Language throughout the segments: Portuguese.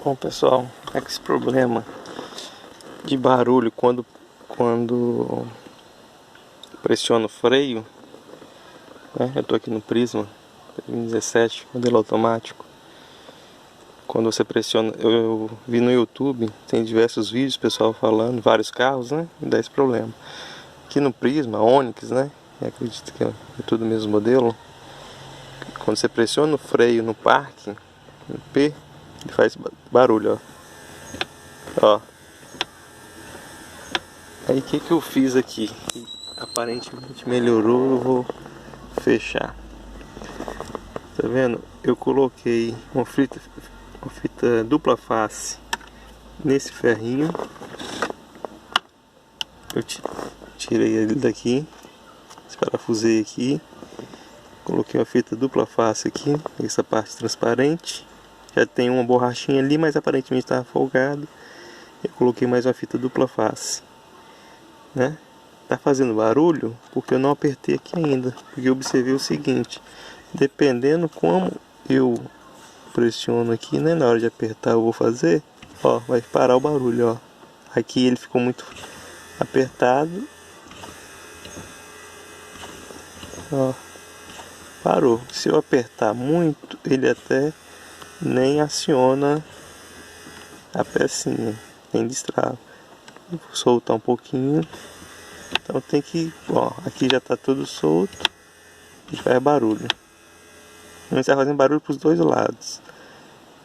Bom, pessoal, é que esse problema de barulho quando pressiono o freio, né? Eu tô aqui no Prisma 2017, modelo automático. Quando você pressiona, eu vi no YouTube, tem diversos vídeos, pessoal falando, vários carros, né? E dá esse problema. Aqui no Prisma, Onix, né? Eu acredito que é tudo o mesmo modelo. Quando você pressiona o freio no parque, no P, ele faz barulho, ó. Aí o que eu fiz aqui? Aparentemente melhorou, eu vou fechar. Tá vendo? Eu coloquei uma fita dupla face nesse ferrinho. Eu tirei ele daqui, desparafusei aqui. Coloquei uma fita dupla face aqui, essa parte transparente. Já tem uma borrachinha ali, mas aparentemente estava folgado. Eu coloquei mais uma fita dupla face, né? Tá fazendo barulho porque eu não apertei aqui ainda. Porque eu observei o seguinte: dependendo como eu pressiono aqui, né, na hora de apertar eu vou fazer, ó, vai parar o barulho, ó. Aqui ele ficou muito apertado, ó, parou. Se eu apertar muito, ele até nem aciona a pecinha, nem destrava. Vou soltar um pouquinho. Então tem que, ó, aqui já tá tudo solto e faz barulho. Não está fazendo barulho para os dois lados,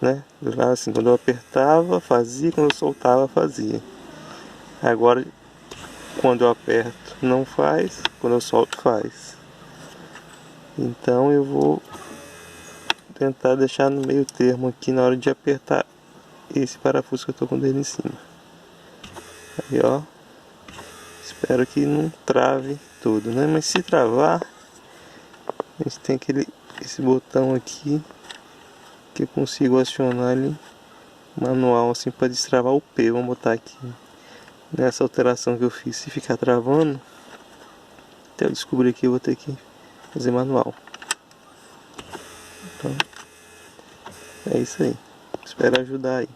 né? Do lado assim, quando eu apertava fazia, quando eu soltava fazia. Agora quando eu aperto não faz, quando eu solto faz. Então eu vou tentar deixar no meio termo aqui na hora de apertar esse parafuso que eu tô com o dedo em cima. Aí, ó, espero que não trave tudo, né? Mas se travar, a gente tem esse botão aqui que eu consigo acionar ele manual assim para destravar o P. Vamos botar aqui nessa alteração que eu fiz. Se ficar travando, até eu descobrir que eu vou ter que fazer manual. Então é isso aí, espero ajudar aí.